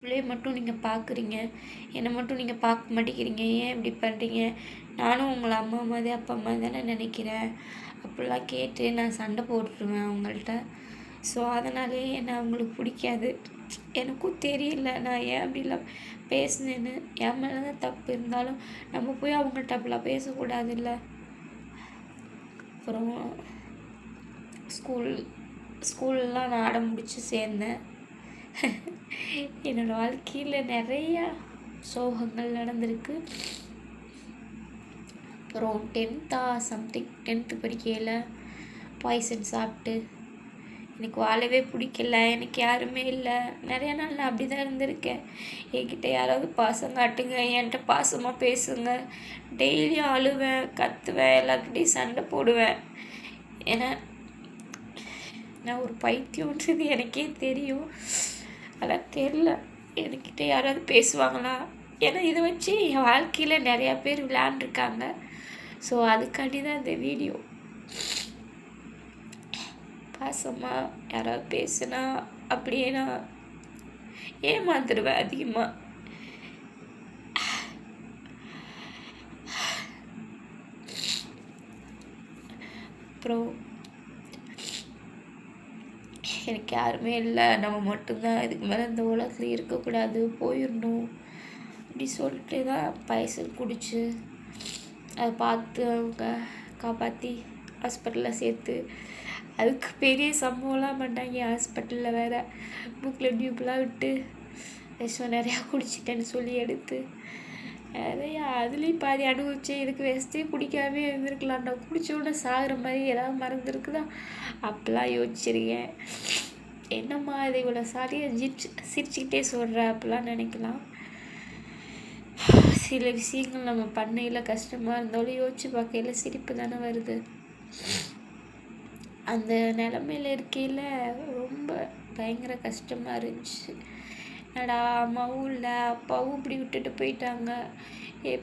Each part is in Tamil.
பிள்ளைய மட்டும் நீங்கள் பார்க்குறீங்க, என்னை மட்டும் நீங்கள் பார்க்க மாட்டேங்கிறீங்க, ஏன் இப்படி பண்ணுறீங்க? நானும் உங்களை அம்மா மாதிரி அப்பா மாதிரி தானே நினைக்கிறேன். அப்படிலாம் கேட்டு நான் சண்டை போட்டுருவேன் அவங்கள்ட்ட. ஸோ அதனாலேயே என்னை அவங்களுக்கு பிடிக்காது. எனக்கும் தெரியல நான் ஏன் அப்படிலாம் பேசினேன்னு. என் மேலே தான் தப்பு இருந்தாலும் நம்ம போய் அவங்கள்ட்ட அப்படிலாம் பேசக்கூடாதுல்ல. அப்புறம் ஸ்கூல்லாம் நான் அடம் முடிச்சு சேர்ந்தேன். என்னோடய வாழ்க்கையில் நிறையா சோகங்கள் நடந்திருக்கு. அப்புறம் 10th படிக்கையில் பாய்சன் சாப்பிட்டு எனக்கு வாழவே பிடிக்கல, எனக்கு யாருமே இல்லை. நிறையா நாள் நான் அப்படி தான் இருந்திருக்கேன். என்கிட்ட யாராவது பாசம் காட்டுங்க, என்கிட்ட பாசமாக பேசுங்க. டெய்லியும் அழுவேன், கத்துவேன், எல்லாருக்கிட்டையும் சண்டை போடுவேன். ஏன்னா நான் ஒரு பைத்தியம்ன்றது எனக்கே தெரியும். ஆனால் தெரில என்கிட்ட யாராவது பேசுவாங்களா? ஏன்னா இதை வச்சு என் வாழ்க்கையில் நிறையா பேர் விளையாண்டுருக்காங்க. ஸோ அதுக்காண்டி தான் இந்த வீடியோ. பாசமாக யாராவது பேசுனா அப்படியே நான் ஏமாந்துடுவேன் அதிகமாக. அப்புறம் எனக்கு யாருமே இல்லை, நம்ம மட்டும்தான், இதுக்கு மேலே இந்த உலகத்தில் இருக்கக்கூடாது, போயிடணும் அப்படி சொல்லிட்டு தான் பாய்சல் குடித்து அதை பார்த்து அவங்க காப்பாற்றி ஹாஸ்பிட்டலில் சேர்த்து, அதுக்கு பெரிய சம்பவம்லாம் பண்ணாங்க. ஹாஸ்பிட்டலில் வேறு மூக்கில் டியூப்லாம் விட்டு விஷம் நிறையா குடிச்சிட்டேன்னு சொல்லி எடுத்து நிறையா அதுலேயும் பாதி அனுபவிச்சேன். இதுக்கு விஷத்தையே குடிக்காமே இருந்திருக்கலாம்டா, குடித்தோடனே சாகிற மாதிரி ஏதாவது மறந்துருக்குதா அப்போலாம் யோசிச்சிருக்கேன். என்னம்மா இதை இவ்வளோ சாரியாக சிரிச்சுக்கிட்டே சொல்கிற அப்படிலாம் நினைக்கலாம். சில விஷயங்கள் நம்ம பண்ணையில் கஷ்டமாக இருந்தாலும் யோசிச்சு பார்க்கையில் சிரிப்பு தானே வருது. அந்த நிலமையில் இருக்கையில் ரொம்ப பயங்கர கஷ்டமாக இருந்துச்சு. என்னடா அம்மாவும் இல்லை, அப்பாவும் இப்படி விட்டுட்டு போயிட்டாங்க.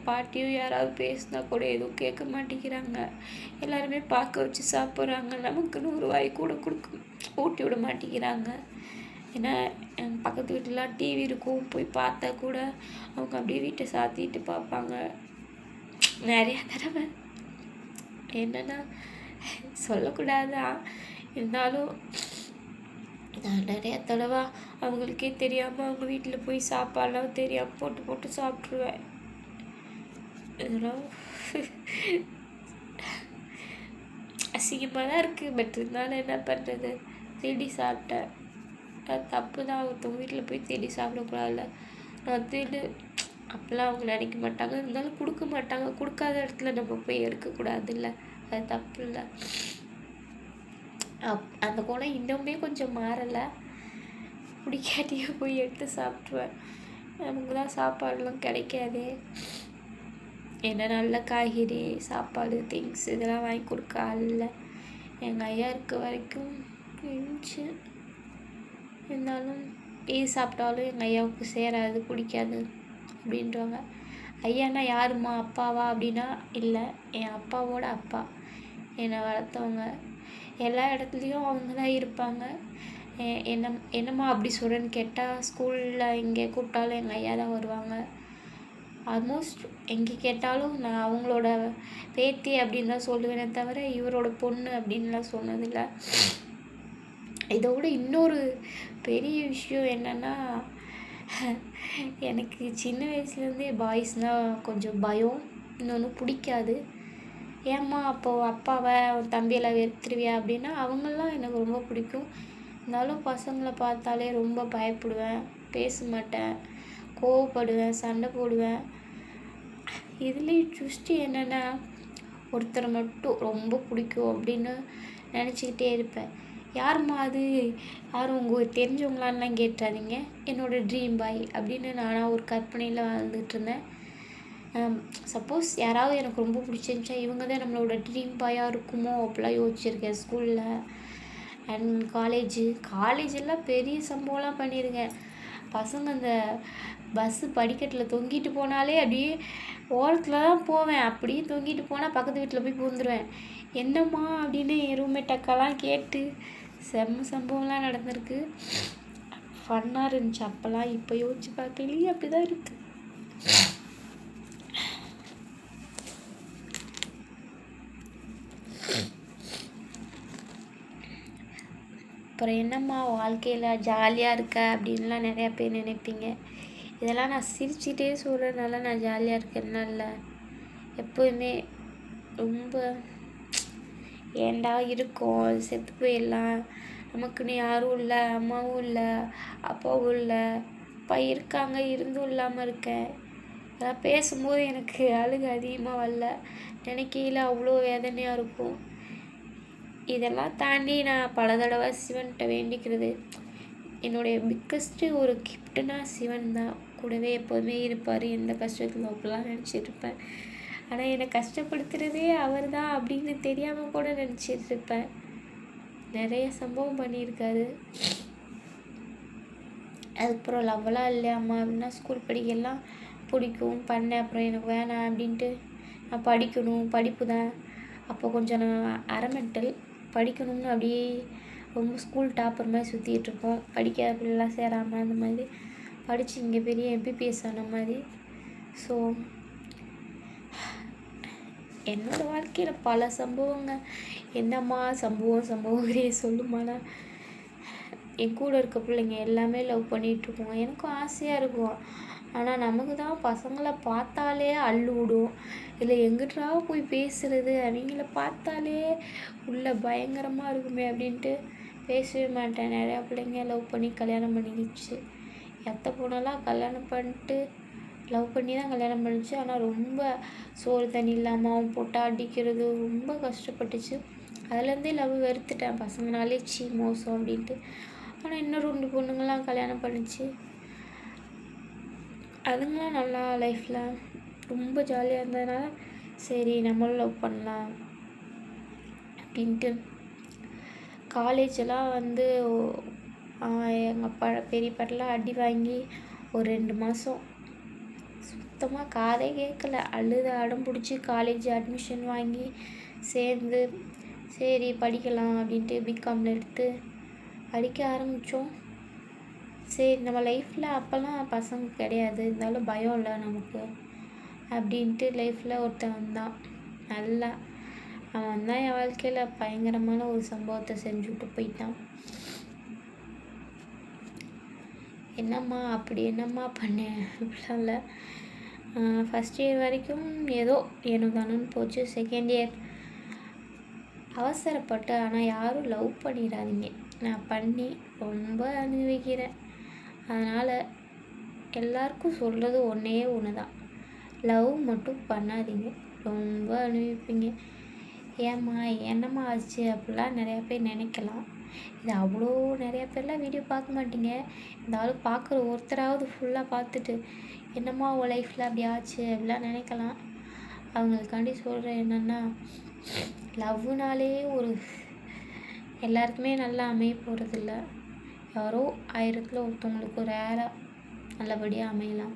பாட்டியும் யாராவது பேசினா கூட எதுவும் கேட்க மாட்டேங்கிறாங்க. எல்லாருமே பார்க்க வச்சு சாப்பிட்றாங்க, நமக்குன்னு ஒரு வாய் கூட ஊட்டி விட மாட்டேங்கிறாங்க. ஏன்னா எங்கள் பக்கத்து வீட்டிலலாம் டிவி இருக்கும், போய் பார்த்தா கூட அவங்க அப்படியே வீட்டை சாத்திட்டு பார்ப்பாங்க. நிறையா தடவை என்னென்னா சொல்லக்கூடாதான், இருந்தாலும் நான் நிறையா தடவை அவங்களுக்கே தெரியாமல் அவங்க வீட்டில் போய் சாப்பாடெலாம் தெரியாமல் போட்டு சாப்பிட்ருவேன். இதெல்லாம் அசிங்கமாக தான் இருக்குது. பட் இருந்தாலும் என்ன பண்ணுறது, தேடி சாப்பிட்டேன். அது தப்பு தான். ஒருத்தவங்க வீட்டில் போய் தேடி சாப்பிடக்கூடாதுல்ல. நான் தேடி அப்போல்லாம் அவங்க நினைக்க மாட்டாங்க, இருந்தாலும் கொடுக்க மாட்டாங்க. கொடுக்காத இடத்துல நம்ம போய் எடுக்கக்கூடாதுல்ல, அது தப்பு இல்லை. அந்த குணம் இன்னுமே கொஞ்சம் மாறலை. பிடிக்காட்டியே போய் எடுத்து சாப்பிட்ருவேன். நமக்கு தான் சாப்பாடுலாம் கிடைக்காதே. என்ன நல்ல காய்கறி சாப்பாடு திங்ஸ் இதெல்லாம் வாங்கி கொடுக்க ஆள். எங்கள் ஐயா இருக்க வரைக்கும் இருந்துச்சு. இருந்தாலும் எது சாப்பிட்டாலும் எங்கள் ஐயாவுக்கு சேராது, பிடிக்காது அப்படின்றவங்க. ஐயானா யாருமா, அப்பாவா அப்படின்னா இல்லை, என் அப்பாவோட அப்பா, என்னை வளர்த்தவங்க. எல்லா இடத்துலையும் அவங்க தான் இருப்பாங்க. என்னம்மா அப்படி சொல்கிறேன்னு கேட்டால், ஸ்கூலில் எங்கே கூப்பிட்டாலும் எங்கள் ஐயா தான் வருவாங்க. ஆல்மோஸ்ட் எங்கே கேட்டாலும் நான் அவங்களோட பேத்தி அப்படின்னு தான் சொல்லுவேனே தவிர இவரோட பொண்ணு அப்படின்லாம் சொன்னதில்லை. இதோட இன்னொரு பெரிய விஷயம் என்னென்னா, எனக்கு சின்ன வயசுலேருந்தே பாய்ஸ்னால் கொஞ்சம் பயம், இன்னொன்று பிடிக்காது. ஏம்மா அப்போது அப்பாவை தம்பியெல்லாம் வெறுத்துருவியா அப்படின்னா, அவங்களாம் எனக்கு ரொம்ப பிடிக்கும். இருந்தாலும் பசங்களை பார்த்தாலே ரொம்ப பயப்படுவேன், பேச மாட்டேன், கோவப்படுவேன், சண்டை போடுவேன். இதுலேயும் ட்விஸ்ட்டு என்னென்னா, ஒருத்தரை மட்டும் ரொம்ப பிடிக்கும் அப்படின்னு நினச்சிக்கிட்டே இருப்பேன். யாரும்மா அது, யாரும் உங்கள் தெரிஞ்சவங்களான்லாம் கேட்டுறாதீங்க, என்னோடய ட்ரீம் பாய் அப்படின்னு நானாக ஒரு கற்பனையில் வாழ்ந்துட்டு இருந்தேன். சப்போஸ் யாராவது எனக்கு ரொம்ப பிடிச்சிருந்துச்சா இவங்க தான் நம்மளோட ட்ரீம் பாயாக இருக்குமோ அப்படிலாம் யோசிச்சிருக்கேன். ஸ்கூலில் அண்ட் காலேஜெல்லாம் பெரிய சம்பவம்லாம் பண்ணியிருக்கேன். பசங்க அந்த பஸ்ஸு படிக்கட்டில் தொங்கிட்டு போனாலே அப்படியே ஓரத்தில் தான் போவேன். அப்படியே தொங்கிட்டு போனால் பக்கத்து வீட்டில் போய் பூந்துருவேன். என்னம்மா அப்படின்னு என் ரூம்மேட் அக்காலாம் கேட்டு செம்ம சம்பவம்லாம் நடந்திருக்கு. ஃபன்னாக இருந்துச்சு அப்போல்லாம். இப்போ யோசிச்சு பார்க்கலையே அப்படி தான் இருக்குது. அப்புறம் என்னம்மா வாழ்க்கையில் ஜாலியாக இருக்க அப்படின்லாம் நிறையா பேர் நினைப்பீங்க. இதெல்லாம் நான் சிரிச்சிட்டே சொல்கிறதுனால நான் ஜாலியாக இருக்கேன்னா இல்லை, எப்போதுமே ரொம்ப ஏண்டா இருக்கோம், செத்து போயிடலாம், நமக்குன்னு யாரும் இல்லை, அம்மாவும் இல்லை, அப்பாவும் இல்லை, அப்பா இருக்காங்க இருந்தும் இல்லாமல் இருக்கேன். அதெல்லாம் பேசும்போது எனக்கு அழுக அதிகமாக வரல, நினைக்கையில் அவ்வளோ வேதனையாக இருக்கும். இதெல்லாம் தாண்டி நான் பல தடவை சிவன்கிட்ட வேண்டிக்கிறது, என்னுடைய பிக்கஸ்ட்டு ஒரு கிஃப்ட்டுனா சிவன் தான். கூடவே எப்போதுமே இருப்பார், எந்த கஷ்டத்தில் அப்படிலாம் நினச்சிட்ருப்பேன். ஆனால் என்னை கஷ்டப்படுத்துகிறதே அவர் தான் அப்படின்னு தெரியாமல் கூட நினச்சிட்ருப்பேன். நிறைய சம்பவம் பண்ணியிருக்காரு. அதுக்கப்புறம் லவ்வெல்லாம் இல்லையாம்மா அப்படின்னா ஸ்கூல் படிக்கலாம் பிடிக்கும் பண்ணேன். அப்புறம் எனக்கு வேணாம் அப்படின்ட்டு நான் படிக்கணும், படிப்பு தான். அப்போ கொஞ்சம் நான் அரமெண்டல் படிக்கணும்னு அப்படியே ரொம்ப ஸ்கூல் டாப்பர் மாதிரி சுற்றிட்டுருப்போம். படிக்காத பிள்ளைலாம் சேராமல் அந்த மாதிரி படித்து இங்கே பெரிய எம்பிபிஎஸ் ஆன மாதிரி. ஸோ என்னோடய வாழ்க்கையில் பல சம்பவங்க. என்னம்மா சம்பவங்களே சொல்லுமாண்ணா. என் கூட இருக்க பிள்ளைங்க எல்லாமே லவ் பண்ணிகிட்ருக்கோங்க. எனக்கும் ஆசையாக இருக்கும். ஆனால் நமக்கு தான் பசங்களை பார்த்தாலே அள்ளு விடும். இல்லை எங்கிட்டா போய் பேசுகிறது, அவங்கள பார்த்தாலே உள்ள பயங்கரமாக இருக்குமே அப்படின்ட்டு பேசவே மாட்டேன். நிறையா பிள்ளைங்க லவ் பண்ணி கல்யாணம் பண்ணிக்கிச்சு. எத்த பொண்ணெல்லாம் கல்யாணம் பண்ணிட்டு லவ் பண்ணி தான் கல்யாணம் பண்ணிச்சு. ஆனால் ரொம்ப சோறு தண்ணி இல்லாமல் அவன் போட்டு அடிக்கிறது ரொம்ப கஷ்டப்பட்டுச்சு. அதுலேருந்தே லவ் வெறுத்துட்டேன். பசங்கனாலே மோசம் அப்படின்ட்டு. ஆனால் இன்னும் 2 பொண்ணுங்கள்லாம் கல்யாணம் பண்ணிச்சு. அதுங்களாம் நல்லா லைஃப்பில் ரொம்ப ஜாலியாக இருந்ததுனால சரி நம்மளும் லவ் பண்ணலாம் அப்படின்ட்டு. காலேஜெல்லாம் வந்து எங்கள் பெரியப்பாட்டெலாம் அடி வாங்கி ஒரு 2 மாதம் சுத்தமாக காதே கேட்கல. அழுது அடம் பிடிச்சி காலேஜ் அட்மிஷன் வாங்கி சேர்ந்து சரி படிக்கலாம் அப்படின்ட்டு பிகாமில் எடுத்து படிக்க ஆரம்பித்தோம். சரி நம்ம லைஃப்பில் அப்போல்லாம் பசங்க கிடையாது, இருந்தாலும் பயம் இல்லை நமக்கு அப்படின்ட்டு லைஃப்பில் ஒருத்தன் வந்தான். நல்லா அவன் தான் என் வாழ்க்கையில் பயங்கரமான ஒரு சம்பவத்தை செஞ்சுட்டு போயிட்டான். என்னம்மா அப்படி என்னம்மா பண்ணேன் அப்படிலாம் இல்லை. ஃபஸ்ட் இயர் வரைக்கும் ஏதோ தானேன்னு போச்சு. செகண்ட் இயர் அவசரப்பட்டு, ஆனால் யாரும் லவ் பண்ணிடாதீங்க. நான் பண்ணி ரொம்ப அனுபவிக்கிறேன். அதனால் எல்லாருக்கும் சொல்கிறது ஒன்றே ஒன்று தான், லவ் மட்டும் பண்ணாதீங்க, ரொம்ப அனுபவிப்பீங்க. ஏம்மா என்னம்மா ஆச்சு அப்படிலாம் நிறையா பேர் நினைக்கலாம். இது அவ்வளோ நிறையா பேர்லாம் வீடியோ பார்க்க மாட்டீங்க. இருந்தாலும் பார்க்குற ஒருத்தராவது ஃபுல்லாக பார்த்துட்டு என்னம்மா உன் லைஃப்பில் அப்படி ஆச்சு அப்படிலாம் நினைக்கலாம். அவங்களுக்காண்டி சொல்கிறேன் என்னென்னா, லவ்னாலே ஒரு எல்லாருக்குமே நல்லா அமைய போகிறதில்ல. யாரோ 1000ல் ஒருத்தவங்களுக்கு ஒரு நல்லபடியாக அமையலாம்.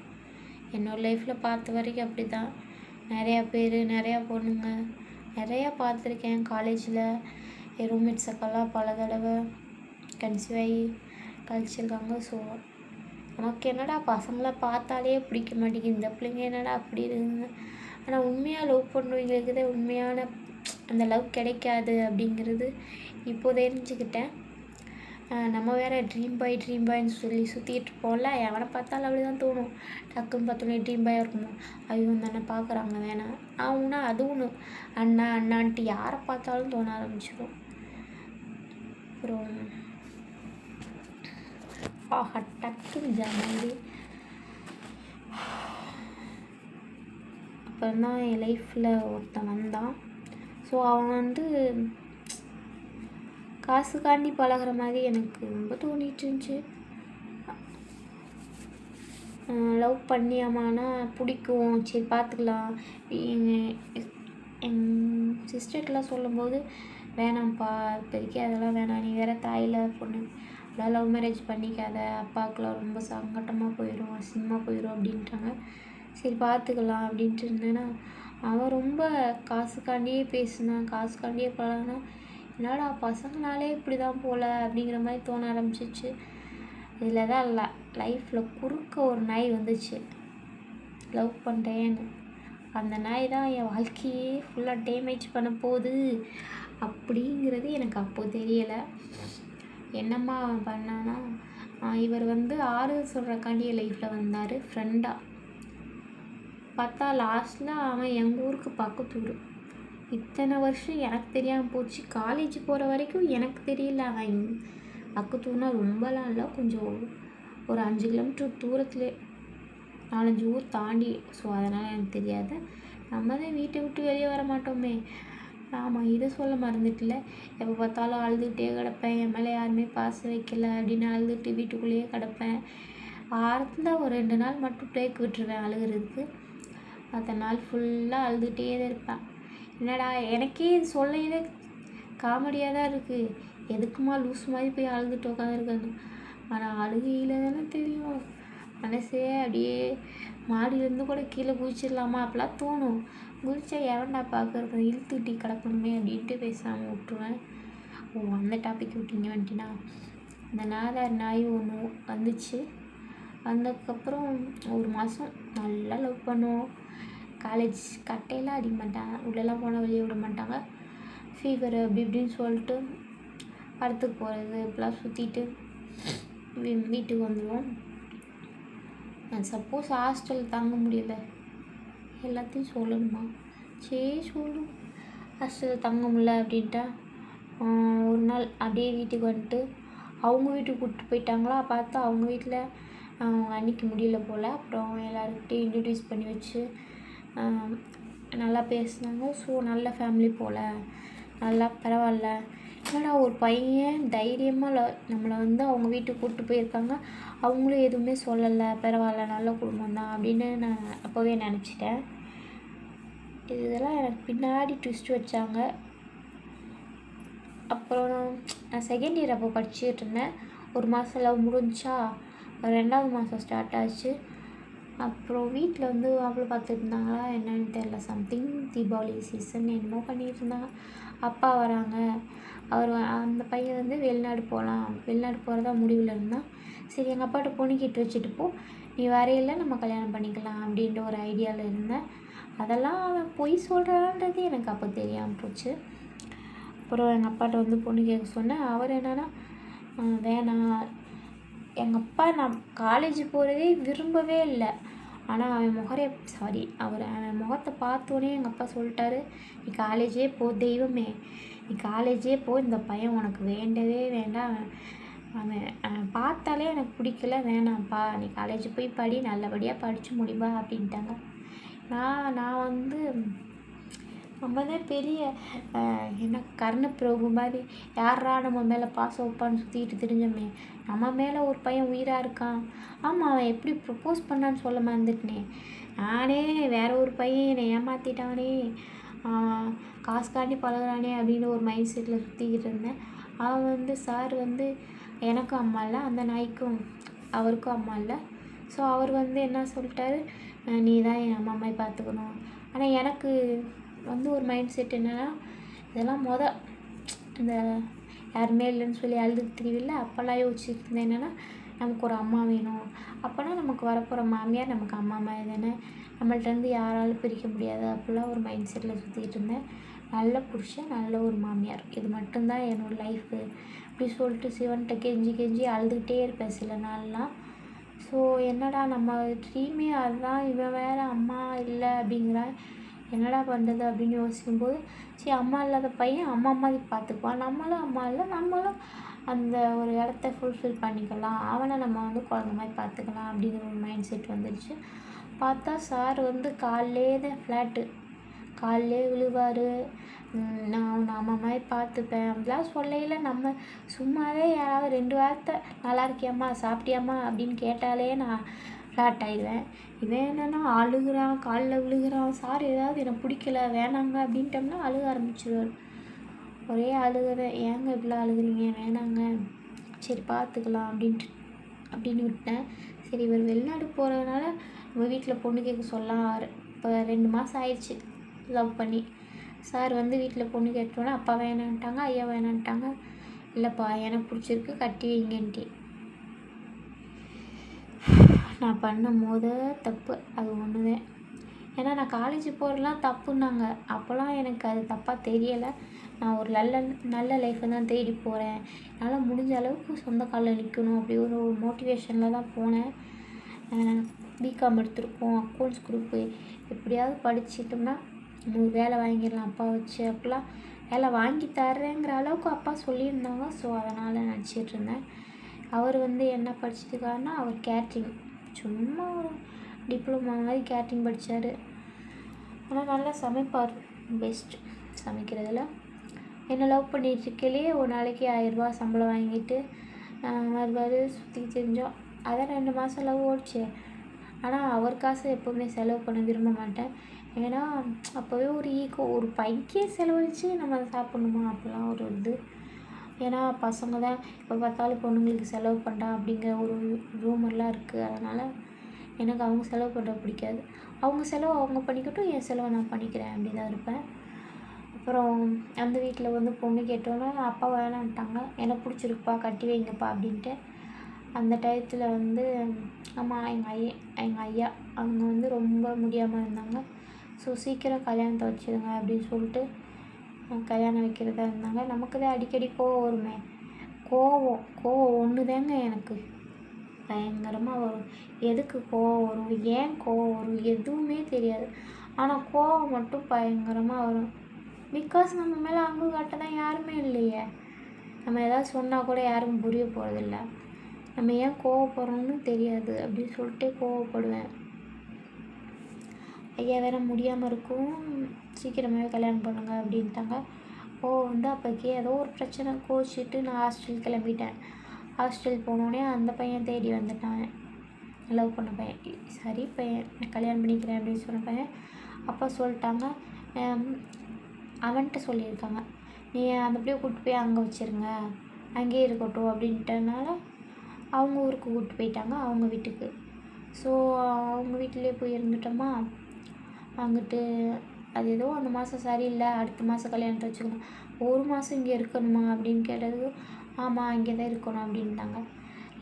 என்னோடய லைஃப்பில் பார்த்த வரைக்கும் அப்படி தான். நிறையா பேர் நிறையா பொண்ணுங்க நிறையா பார்த்துருக்கேன். காலேஜில் என் ரூம்மேட்ஸ் அக்காலாம் பல தடவை கன்சீவ் ஆகி கழிச்சிருக்காங்க. ஸோ நமக்கு என்னடா பசங்களை பார்த்தாலே பிடிக்க மாட்டேங்குது, இந்த பிள்ளைங்க என்னடா அப்படி இருக்குங்க. ஆனால் உண்மையாக லவ் பண்ணுறவங்களுக்கு தான் உண்மையான அந்த லவ் கிடைக்காது அப்படிங்கிறது இப்போ தெரிஞ்சுக்கிட்டேன். நம்ம வேறு ட்ரீம் பாய்ன்னு சொல்லி சுற்றிக்கிட்டு இருப்போம்ல, எவனை பார்த்தாலும் அப்படி தான் தோணும். டக்குன்னு பார்த்தோன்னே ட்ரீம் பாயாக இருக்குமோ, ஐயோ தானே பார்க்குறாங்க வேணாம் ஆகுனா அது ஒன்று அண்ணான்ட்டு யாரை பார்த்தாலும் தோண ஆரம்பிச்சிடும். அப்புறம் டக்குன்னு ஜாமான் அப்புறம் தான் என் லைஃப்பில் ஒருத்தன் வந்தான். ஸோ அவன் வந்து காசுக்காண்டி பழகிற மாதிரி எனக்கு ரொம்ப தோணிட்டு இருந்துச்சு. லவ் பண்ணியாமானா பிடிக்கும், சரி பார்த்துக்கலாம். என் சிஸ்டர்க்கெலாம் சொல்லும்போது வேணாம்ப்பா இப்போதைக்கு அதெல்லாம் வேணாம், நீ வேறு தாயில் பொண்ணு, அதெல்லாம் லவ் மேரேஜ் பண்ணிக்காத, அப்பாவுக்குலாம் ரொம்ப சங்கட்டமாக போயிடும், அசிங்கமாக போயிடும் அப்படின்ட்டாங்க. சரி பார்த்துக்கலாம் அப்படின்ட்டு இருந்தேன்னா, அவன் ரொம்ப காசுக்காண்டியே பேசினான், காசுக்காண்டியே பழகினான். என்னடா பசங்களாலே இப்படி தான் போல் அப்படிங்கிற மாதிரி தோண ஆரம்பிச்சிச்சு. இதில் தான் லைஃப்பில் குறுக்க ஒரு நாய் வந்துச்சு, லவ் பண்ணுறேன்னு. அந்த நாய் தான் என் வாழ்க்கையே ஃபுல்லாக டேமேஜ் பண்ண போகுது அப்படிங்கிறது எனக்கு அப்போது தெரியலை. என்னம்மா பண்ணானா, இவர் வந்து ஆறுதல் சொல்கிறக்காண்டி என் லைஃப்பில் வந்தார் ஃப்ரெண்டாக. பார்த்தா லாஸ்ட்டில் அவன் எங்கள் ஊருக்கு பக்கத்து ஊர். இத்தனை வருஷம் எனக்கு தெரியாமல் போச்சு. காலேஜ் போகிற வரைக்கும் எனக்கு தெரியல அவன் பக்கத்து ஊர்னா ரொம்பலாம் இல்லை, கொஞ்சம் ஒரு 5 கிலோமீட்டர் தூரத்துலேயே, 4-5 ஊர் தாண்டி. ஸோ அதனால் எனக்கு தெரியாது. நம்ம தான் வீட்டை விட்டு வெளியே வர மாட்டோமே. ஆமாம், இதை சொல்ல மறந்துட்டில்ல. எப்போ பார்த்தாலும் அழுதுகிட்டே கிடப்பேன், என் மேலே யாருமே பாசம் வைக்கல அப்படின்னு அழுதுட்டு வீட்டுக்குள்ளேயே கிடப்பேன். வாரத்தில் ஒரு 2 நாள் மட்டும் பிரேக் விட்டுருவேன் அழுகிறதுக்கு. மற்ற நாள் ஃபுல்லாக அழுதுகிட்டே தான் இருப்பேன். என்னடா எனக்கே இது சொல்லையிலே காமெடியாக தான் இருக்குது. எதுக்குமா லூஸ் மாதிரி போய் அழுதுட்டு உட்காந்துருக்காங்க. ஆனால் அழுகையில் தானே தெரியும். மனசே அப்படியே மாடியிலேருந்து கூட கீழே குதிச்சிடலாமா அப்படிலாம் தோணும். குதிச்சா எவன்டா பார்க்குறது, இழுத்துக்கிட்டி கிடக்கணுமே அப்படின்ட்டு பேசாமல் விட்டுருவேன். அந்த டாபிக் விட்டிங்க வந்துட்டினா, இந்த நாதார் நாய் ஒன்று வந்துச்சு. வந்ததுக்கப்புறம் ஒரு மாதம் நல்லா லவ் பண்ணுவோம். காலேஜ் கட்டையெல்லாம் அடிக்க மாட்டாங்க, உள்ளெல்லாம் போனால் வெளியே விட மாட்டாங்க. ஃபீவர் அப்படி இப்படின்னு சொல்லிட்டு படத்துக்கு போகிறது இப்படிலாம் சுற்றிட்டு வீட்டுக்கு வந்துடுவோம். சப்போஸ் ஹாஸ்டல் தாங்க முடியல, எல்லாத்தையும் சொல்லணுமா? சரி சொல்லு. ஹாஸ்டல் தங்க முடியல அப்படின்ட்டா ஒரு நாள் அப்படியே வீட்டுக்கு வந்துட்டு அவங்க வீட்டுக்கு கூப்பிட்டு போயிட்டாங்களா. பார்த்தா அவங்க வீட்டில் அன்றைக்கி முடியல போல். அப்புறம் எல்லாருக்கிட்டையும் இன்ட்ரடியூஸ் பண்ணி வச்சு நல்லா பேசினாங்க. ஸோ நல்ல ஃபேமிலி போல், நல்லா பரவாயில்ல. என்னடா ஒரு பையன் தைரியமாக நம்மளை வந்து அவங்க வீட்டுக்கு கூப்பிட்டு போயிருக்காங்க, அவங்களும் எதுவுமே சொல்லலை, பரவாயில்ல நல்ல குடும்பம் தான் அப்படின்னு நான் அப்போவே நினச்சிட்டேன். இதெல்லாம் எனக்கு பின்னாடி ட்விஸ்ட் வச்சாங்க. அப்புறம் நான் செகண்ட் இயர் அப்போ படிச்சுட்டு இருந்தேன். ஒரு மாதம் லவ் முடிஞ்சா, 2வது மாதம் ஸ்டார்ட் ஆச்சு. அப்புறம் வீட்டில் வந்து அவ்வளோ பார்த்துட்டு இருந்தாங்களா என்னன்னு தெரில, சம்திங் தீபாவளி சீசன் என்னமோ பண்ணிகிட்டு இருந்தாங்க. அப்பா வராங்க, அந்த பையன் வந்து வெளிநாடு போகிறதா முடிவில் இருந்தான். சரி எங்கள் அப்பாட்ட பொண்ணு கேட்டு வச்சுட்டு போ, நீ வரையில் நம்ம கல்யாணம் பண்ணிக்கலாம் அப்படின்ற ஒரு ஐடியாவில் இருந்தேன். அதெல்லாம் அவன் பொய் சொல்கிறான்றது எனக்கு அப்போ தெரியாமல் போச்சு. அப்புறம் எங்கள் அப்பாட்ட வந்து பொண்ணு கேட்க சொன்னேன். அவர் என்னன்னா வேணாம். எங்கள் அப்பா நான் காலேஜ் போகிறதே விரும்பவே இல்லை. ஆனால் அவன் முகத்தை பார்த்தோன்னே எங்கள் அப்பா சொல்லிட்டாரு, நீ காலேஜே போ தெய்வமே, நீ காலேஜே போ, இந்த பையன் உனக்கு வேண்டவே வேண்டாம், அவன் பார்த்தாலே எனக்கு பிடிக்கல, வேணாம்ப்பா, நீ காலேஜ் போய் படி, நல்லபடியாக படித்து முடிப்பா அப்படின்ட்டாங்க. நான் வந்து நம்ம தான் பெரிய கர்ணப்பிரபு மாதிரி யாரா நம்ம மேலே பாசம் வைப்பான்னு சுற்றிட்டு தெரிஞ்சோமே, நம்ம மேலே ஒரு பையன் உயிராக இருக்கான். ஆமாம், அவன் எப்படி ப்ரப்போஸ் பண்ணான்னு சொல்ல மறந்துட்டேனே. நானே வேற ஒரு பையன் என்னை ஏமாற்றிட்டானே, காசுக்காண்டி பழகுறானே அப்படின்னு ஒரு மைண்ட் செட்டில் சுற்றிக்கிட்டு இருந்தேன். அவன் வந்து சார் வந்து எனக்கும் அம்மா இல்லை, அந்த நாய்க்கும் அவருக்கும் அம்மா இல்லை. ஸோ அவர் வந்து என்ன சொல்லிட்டாரு, நீ தான் என் அம்மா அம்மாவை பார்த்துக்கணும். ஆனால் எனக்கு வந்து ஒரு மைண்ட் செட் என்னென்னா, இதெல்லாம் இந்த யாருமே இல்லைன்னு சொல்லி அழுதுட்டு தெரியவில்லை, அப்போல்லாம் யோசிச்சுட்டு இருந்தேன் என்னென்னா, நமக்கு ஒரு அம்மா வேணும். அப்போனா நமக்கு வரப்போகிற மாமியார் நமக்கு அம்மா மாதிரி தானே, நம்மள்ட்டேருந்து யாராலும் பிரிக்க முடியாது. அப்படிலாம் ஒரு மைண்ட் செட்டில் சுற்றிக்கிட்டு இருந்தேன். நல்ல புருஷன், நல்ல ஒரு மாமியார், இது மட்டும்தான் என்னோடய லைஃபு அப்படி சொல்லிட்டு சிவன்கிட்ட கெஞ்சி அழுதுகிட்டே இருப்பேன் சில நாள்லாம். ஸோ என்னடா நம்ம ட்ரீமே அதுதான், இவன் வேறு அம்மா இல்லை அப்படிங்கிறான், என்னடா பண்ணுறது அப்படின்னு யோசிக்கும்போது, சரி அம்மா இல்லாத பையன் அம்மா மாதிரி பார்த்துக்குவான், நம்மளும் அம்மா இல்லை, நம்மளும் அந்த ஒரு இடத்த ஃபுல்ஃபில் பண்ணிக்கலாம், அவனை நம்ம வந்து குழந்த மாதிரி பார்த்துக்கலாம் அப்படிங்கிற ஒரு மைண்ட் செட் வந்துடுச்சு. பார்த்தா சார் வந்து காலையிலே தான் ஃப்ளாட்டு, காலையிலே விழுவார், நான் அவனை அம்மா மாதிரி பார்த்துப்பேன் அப்படிலாம் சொல்லையில் நம்ம சும்மாவே யாராவது 2 வார்த்தை நல்லா இருக்கியாம்மா சாப்பிட்டியாம்மா அப்படின்னு கேட்டாலே நான் ஃப்ளாட் ஆயிடுவேன். இவன் என்னென்னா அழுகுறான், காலில் விழுகிறான், சார் ஏதாவது எனக்கு பிடிக்கல வேணாங்க அப்படின்ட்டோம்னா அழுக ஆரம்பிச்சிடுவார். ஒரே அழுகிறேன், ஏங்க இப்படிலாம் அழுகுறீங்க, வேணாங்க, சரி பார்த்துக்கலாம் அப்படின்னு விட்டேன். சரி இவர் வெளிநாடு போகிறதுனால நம்ம வீட்டில் பொண்ணு கேட்க சொல்லலாம். இப்போ 2 மாதம் ஆயிடுச்சு லவ் பண்ணி. சார் வந்து வீட்டில் பொண்ணு கேட்டோன்னே அப்பா வேணான்ட்டாங்க, ஐயா வேணான்ட்டாங்க. இல்லைப்பா எனக்கு பிடிச்சிருக்கு கட்டி வைங்கன்ட்டு. நான் பண்ண தப்பு அது ஒன்று தான். ஏன்னா நான் காலேஜ் போகிறதுலாம் தப்புன்னாங்க. அப்போல்லாம் எனக்கு அது தப்பாக தெரியலை. நான் ஒரு நல்ல லைஃப்பை தான் தேடி போகிறேன். என்னால் முடிஞ்ச அளவுக்கு சொந்த காலில் நிற்கணும் அப்படி ஒரு மோட்டிவேஷனில் தான் போனேன். பிகாம் எடுத்திருக்கோம், அக்கௌண்ட்ஸ் குரூப்பு, எப்படியாவது படிச்சிட்டோம்னா ஒரு வேலை வாங்கிடலாம் அப்பா வச்சு, அப்படிலாம் வேலை வாங்கி தர்றேங்கிற அளவுக்கு அப்பா சொல்லியிருந்தாங்க. ஸோ அதனால் நினச்சிட்டு இருந்தேன். அவர் என்ன படிச்சிருக்காருன்னா, அவர் கேட்ரிங், சும்மா ஒரு டிப்ளமா மாதிரி கேட்ரிங் படித்தார். ஆனால் நல்லா சமைப்பார், பெஸ்ட் சமைக்கிறதுல. என்னை லவ் பண்ணிகிட்ருக்கையிலே ஒரு நாளைக்கு 1000 ரூபா சம்பளம் வாங்கிட்டு மறுபாடு சுற்றி செஞ்சோம். அதான் 2 மாதம் லவ் ஓடிச்சு. ஆனால் அவர் காசை எப்போவுமே செலவு பண்ண விரும்ப மாட்டேன். ஏன்னா அப்போவே ஒரு ஈகோ, ஒரு பைக்கே செலவழித்து நம்ம அதை சாப்பிட்ணுமா அப்படிலாம் ஒரு இது. ஏன்னா பசங்க தான் இப்போ பார்த்தாலும் பொண்ணுங்களுக்கு செலவு பண்ணுறா அப்படிங்கிற ஒரு ரூமர்லாம் இருக்குது. அதனால் எனக்கு அவங்க செலவு பண்ணுறது பிடிக்காது. அவங்க செலவு அவங்க பண்ணிக்கட்டும், என் செலவை நான் பண்ணிக்கிறேன் அப்படி தான் இருப்பேன். அப்புறம் அந்த வீட்டில் பொண்ணு கேட்டோன்னே அப்பா வேணான்ட்டாங்க. எனக்கு பிடிச்சிருக்குப்பா, கட்டி வைங்கப்பா அப்படின்ட்டு. அந்த டயத்தில் ஆமாம், எங்கள் ஐயா அவங்க ரொம்ப முடியாமல் இருந்தாங்க. ஸோ சீக்கிரம் கல்யாணத்தை வச்சுருங்க அப்படின்னு சொல்லிட்டு கல்யாணம் வைக்கிறதா இருந்தாங்க. நமக்கு தான் அடிக்கடி கோவம் வருமே. கோவம் ஒன்று தாங்க எனக்கு பயங்கரமாக வரும். எதுக்கு கோவம் வரும், ஏன் கோவம் வரும் எதுவுமே தெரியாது. ஆனால் கோவம் மட்டும் பயங்கரமாக வரும். பிகாஸ் நம்ம மேலே அன்பு காட்ட தான் யாருமே இல்லையே. நம்ம ஏதாவது சொன்னால் கூட யாருக்கும் புரிய போகிறதில்ல. நம்ம ஏன் கோவப்படுறோம்னு தெரியாது அப்படின்னு சொல்லிட்டு கோவப்படுவேன். ஐயா வேறு முடியாமல் இருக்கும், சீக்கிரமாகவே கல்யாணம் பண்ணுங்க அப்படின்ட்டாங்க. அப்போக்கி ஏதோ ஒரு பிரச்சனை கோச்சிட்டு நான் ஹாஸ்டல் கிளம்பிட்டேன். ஹாஸ்டல் போனோடனே அந்த பையன் தேடி வந்துட்டான், லவ் பண்ண பையன். சரி பையன், நான் கல்யாணம் பண்ணிக்கிறேன் அப்படின்னு சொன்ன பையன். அப்பா சொல்லிட்டாங்க, அவன்கிட்ட சொல்லியிருக்காங்க, நீ அந்த அப்படியே கூப்பிட்டு போய் அங்கே வச்சுருங்க, அங்கேயே இருக்கட்டும் அப்படின்ட்டனால அவங்க ஊருக்கு கூப்பிட்டு போயிட்டாங்க, அவங்க வீட்டுக்கு. ஸோ அவங்க வீட்டிலே போய் இருந்துட்டோமா. அங்கிட்டு அது ஏதோ அந்த மாதம் சரியில்லை, அடுத்த மாதம் கல்யாணத்தை வச்சுக்கணும். 1 மாதம் இங்கே இருக்கணுமா அப்படின்னு கேட்டதுக்கு, ஆமாம் இங்கே தான் இருக்கணும் அப்படின்ட்டாங்க.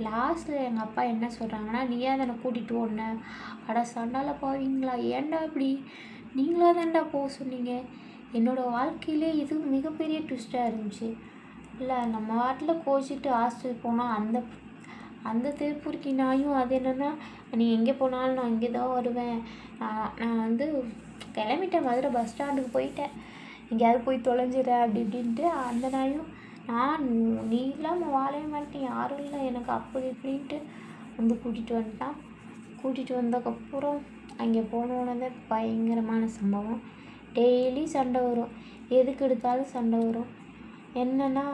லாஸ்ட்டில் எங்கள் அப்பா என்ன சொல்கிறாங்கன்னா, நீயா தானே கூட்டிகிட்டு ஓடின, அட சண்டால போவீங்களா, ஏன்டா இப்படி, நீங்களாக தான்டா போக சொன்னீங்க. என்னோடய வாழ்க்கையிலே இது மிகப்பெரிய ட்விஸ்ட்டாக இருந்துச்சு. இல்லை நம்ம வாட்டில் கோச்சிட்டு ஹாஸ்டல் போனால் அந்த திருப்பூருக்கு நாயும் அது என்னென்னா, நீ எங்கே போனாலும் நான் இங்கே தான் வருவேன், நான் கிளம்பிட்டேன், மதுரை பஸ் ஸ்டாண்டுக்கு போயிட்டேன், எங்கேயாவது போய் தொலைஞ்சிடறேன் அப்படி இப்படின்ட்டு. அந்த நாயும் நீ இல்லாமல் வாழவே மாட்டேன், யாரும் இல்லை எனக்கு அப்படி இப்படின்ட்டு கூட்டிகிட்டு வந்துட்டான். கூட்டிகிட்டு வந்ததுக்கப்புறம் அங்கே போனோன்னே பயங்கரமான சம்பவம். டெய்லி சண்டை வரும், எதுக்கு எடுத்தாலும் சண்டை வரும். என்னென்னா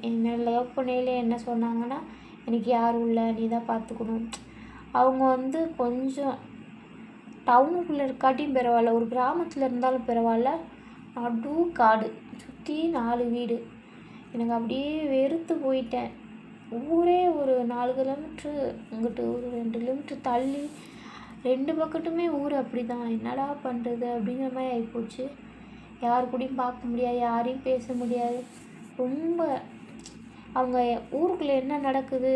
என்னை லவ் பண்ணையிலே என்ன சொன்னாங்கன்னா, எனக்கு யாரும் இல்லை, நீ தான் பார்த்துக்கணும். அவங்க கொஞ்சம் டவுனுக்குள்ளே இருக்காட்டியும் பரவாயில்ல, ஒரு கிராமத்தில் இருந்தாலும் பரவாயில்ல, நடு காடு, சுற்றி 4 வீடு. எனக்கு அப்படியே வெறுத்து போயிட்டேன். ஊரே ஒரு 4 கிலோமீட்ரு, இங்கிட்டு ஒரு 2 கிலோமீட்ரு தள்ளி, 2 பக்கத்துமே ஊர். அப்படி தான், என்னடா பண்ணுறது அப்படிங்கிற மாதிரி ஆகிப்போச்சு. யார் கூடயும் பார்க்க முடியாது, யாரையும் பேச முடியாது. ரொம்ப அவங்க ஊருக்குள்ளே என்ன நடக்குது,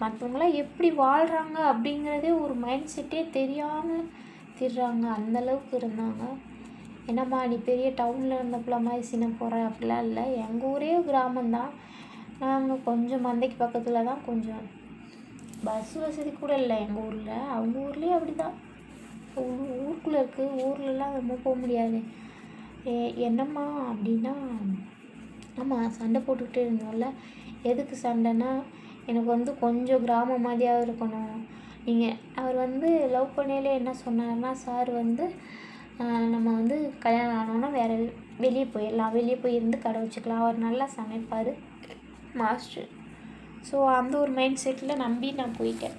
மற்றவங்களாம் எப்படி வாழ்கிறாங்க அப்படிங்கிறதே ஒரு மைண்ட் செட்டே தெரியாமல் திடுறாங்க, அந்தளவுக்கு இருந்தாங்க. என்னம்மா நீ பெரிய டவுனில் இருந்தப்பல மாதிரி சின்ன போகிற அப்படிலாம் இல்லை. எங்கள் ஊரே கிராமம்தான். நாங்கள் கொஞ்சம் மந்தைக்கு பக்கத்தில் தான், கொஞ்சம் பஸ் வசதி கூட இல்லை எங்கள் ஊரில். அவங்க ஊர்லேயே அப்படி தான், ஊருக்குள்ளே இருக்குது, ஊர்லலாம் ரொம்ப போக முடியாது. என்னம்மா அப்படின்னா, ஆமாம் சண்டை போட்டுக்கிட்டே இருந்தோம்ல. எதுக்கு சண்டைன்னா, எனக்கு கொஞ்சம் கிராமம் மாதிரியாகவும் இருக்கணும். அவர் லவ் பண்ணையிலே என்ன சொன்னார்னா, சார் நம்ம கல்யாணம் ஆனோன்னா வேறு வெளியே போயிடலாம், வெளியே போய் இருந்து கடை வச்சுக்கலாம். அவர் நல்லா சமைப்பார், மாஸ்டர். ஸோ அந்த ஒரு மைண்ட் செட்டில் நம்பி நான் போயிட்டேன்.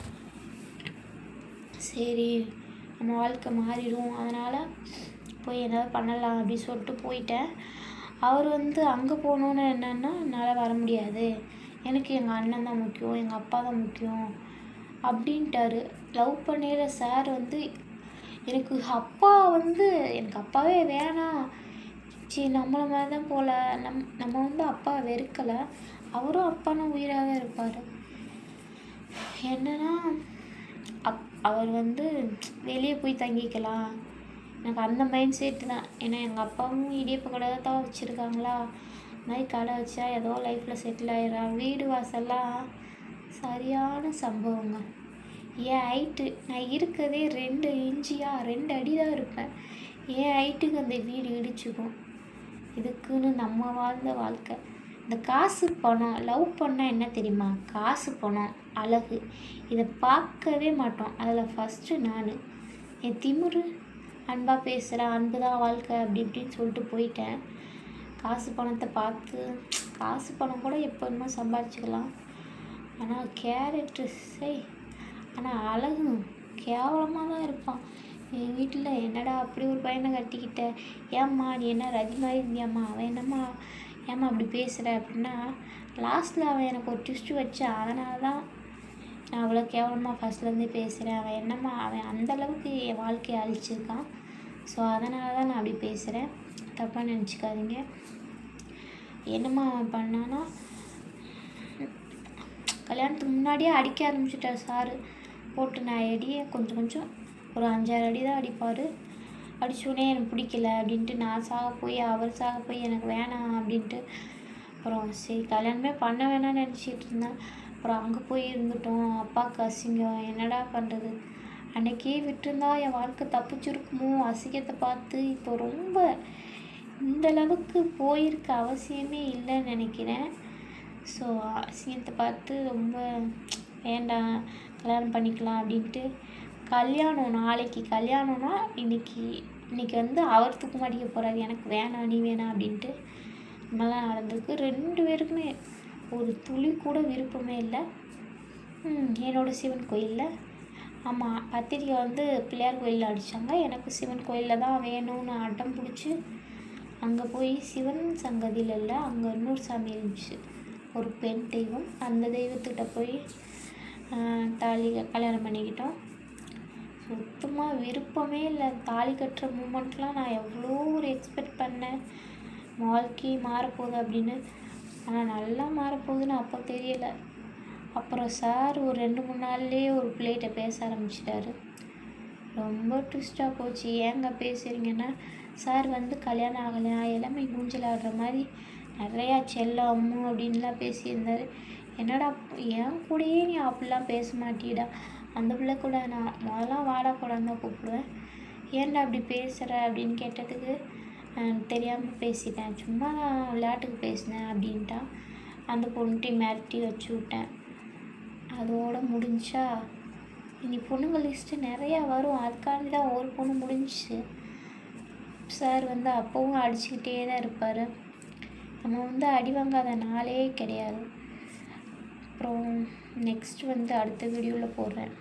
சரி நம்ம வாழ்க்கை மாறிடும், அதனால் போய் ஏதாவது பண்ணலாம் அப்படி சொல்லிட்டு போயிட்டேன். அவர் அங்கே போகணுன்னு என்னென்னா, என்னால் வர முடியாது, எனக்கு எங்கள் அண்ணன் தான் முக்கியம், எங்கள் அப்பா தான் முக்கியம் அப்படின்ட்டாரு. லவ் பண்ணையில் சார் எனக்கு அப்பா எனக்கு அப்பாவே வேணாம், சரி நம்மளை மாதிரி தான் போல், நம்ம அப்பாவை வெறுக்கலை, அவரும் அப்பானா உயிராக தான் இருப்பார். என்னென்னா அவர் வந்து வெளியே போய் தங்கிக்கலாம், எனக்கு அந்த மைண்ட் செட்டு தான். ஏன்னா எங்கள் அப்பாவும் இடியப்ப கடை தான் வச்சுருக்காங்களா, இந்த மாதிரி கடை வச்சா ஏதோ லைஃப்பில் செட்டில் ஆயிடுறான். வீடு வாசல்லாம் சரியான சம்பவங்க. என் ஹைட்டு நான் இருக்கிறதே 2 இன்ச்சியா 2 அடி தான் இருப்பேன். என் ஹைட்டுக்கு அந்த வீடு இடிச்சுக்கும். இதுக்குன்னு நம்ம வாழ்ந்த வாழ்க்கை. இந்த காசு பணம் லவ் பண்ணால் என்ன தெரியுமா, காசு பணம் அழகு இதை பார்க்கவே மாட்டோம். அதில் ஃபஸ்ட்டு நான் என் திமிரு அன்பாக பேசுகிறேன், அன்பு தான் வாழ்க்கை அப்படி இப்படின்னு சொல்லிட்டு போயிட்டேன். காசு பணத்தை பார்த்து காசு பணம் கூட எப்போதுமே சம்பாதிச்சுக்கலாம். ஆனால் கேரக்டர் ஆனால் அழகு கேவலமாக தான் இருப்பான். என் வீட்டில் என்னடா அப்படி ஒரு பையனை கட்டிக்கிட்ட, ஏம்மா நீ என்ன ரதி மாதிரி இருந்தியாம்மா, அவன் என்னம்மா ஏம்மா அப்படி பேசுகிற அப்படின்னா, லாஸ்ட்டில் அவன் எனக்கு ஒரு ட்விஸ்ட்டு வச்சான். அதனால தான் நான் அவ்வளோ கேவலமாக ஃபஸ்ட்லேருந்தே பேசுகிறேன். அவன் என்னம்மா அவன் அந்தளவுக்கு என் வாழ்க்கையை அழிச்சிருக்கான். ஸோ அதனால தான் நான் அப்படி பேசுகிறேன், தப்பாக நினச்சிக்காதீங்க. என்னம்மா அவன் பண்ணான்னா, கல்யாணத்துக்கு முன்னாடியே அடிக்க ஆரம்பிச்சிட்டார் சாரு போட்டு. நான் அடியே கொஞ்சம் ஒரு 5-6 அடி தான் அடிப்பார். அடிச்சோடனே எனக்கு பிடிக்கல அப்படின்ட்டு நான் சாக போய் அவர் சாக போய் எனக்கு வேணாம் அப்படின்ட்டு அப்புறம் சரி கல்யாணமே பண்ண வேணாம்னு நினச்சிட்டு இருந்தேன். அப்புறம் அங்கே போய் இருந்துட்டோம். அப்பாவுக்கு அசிங்கம், என்னடா பண்ணுறது. அன்றைக்கே விட்டுருந்தா என் வாழ்க்கை தப்பிச்சிருக்குமோ. அசிங்கத்தை பார்த்து இப்போ ரொம்ப இந்தளவுக்கு போயிருக்க அவசியமே இல்லைன்னு நினைக்கிறேன். ஸோ அசிங்கத்தை பார்த்து ரொம்ப வேண்டாம் கல்யாணம் பண்ணிக்கலாம் அப்படின்ட்டு. கல்யாணம் நாளைக்கு கல்யாணம்னா இன்றைக்கி வந்து அவர் தூக்க மாட்டிக்க போகிறாரு, எனக்கு வேணாம் நீ வேணாம் அப்படின்ட்டு. நம்மளாம் நடந்திருக்கு. 2 பேருக்குமே ஒரு துளி கூட விருப்பமே இல்லை. என்னோடய சிவன் கோயிலில் ஆமாம் பத்திரிக்கை வந்து பிள்ளையார் கோயிலில் அடித்தாங்க. எனக்கு சிவன் கோயிலில் தான் வேணும்னு அடம் பிடிச்சி அங்கே போய் சிவன் சங்கதியில் இல்லை, அங்கே இன்னொரு சாமி இருந்துச்சு, ஒரு பெண் தெய்வம். அந்த தெய்வத்துக்கிட்ட போய் தாலி கல்யாணம் பண்ணிக்கிட்டோம். சுத்தமாக விருப்பமே இல்லை. தாலி கட்டுற மூமெண்ட்லாம் நான் எவ்வளோ ஒரு எக்ஸ்பெக்ட் பண்ணேன், வாழ்க்கை மாறப்போகுது அப்படின்னு. ஆனால் நல்லா மாறப்போகுதுன்னு அப்போ தெரியலை. அப்புறம் சார் ஒரு 2-3 நாள்லேயே ஒரு பிள்ளைகிட்ட பேச ஆரம்பிச்சிட்டாரு. ரொம்ப ட்விஸ்ட்டாக போச்சு. ஏங்க பேசுகிறீங்கன்னா, சார் வந்து கல்யாணம் ஆகலையா எல்லாமே ஊஞ்சல் ஆடுற மாதிரி நிறையா செல்லம் அம்மு அப்படின்லாம் பேசியிருந்தார். என்னடா என் கூடயே நீ அப்படிலாம் பேச மாட்டிடா, அந்த பிள்ளை கூட நான் முதல்லாம் வாடா கூடான்னு தான் கூப்பிடுவேன், ஏன்டா அப்படி பேசுகிற அப்படின்னு கேட்டதுக்கு தெரியாமல் பேசிட்டேன், சும்மா விளையாட்டுக்கு பேசினேன் அப்படின்ட்டான். அந்த பொண்ணுகிட்டையும் மிரட்டி வச்சு விட்டேன். அதோடு முடிஞ்சா இனி பொண்ணுங்க லிஸ்ட்டு நிறையா வரும். அதுக்காண்டி தான் ஒரு பொண்ணு முடிஞ்சிச்சு. சார் வந்து அப்போவும் அடிச்சுக்கிட்டே தான் இருப்பார். நம்ம வந்து அடி வாங்காத நாளே கிடையாது. அப்புறம் நெக்ஸ்ட் வந்து அடுத்த வீடியோவில் போடுறேன்.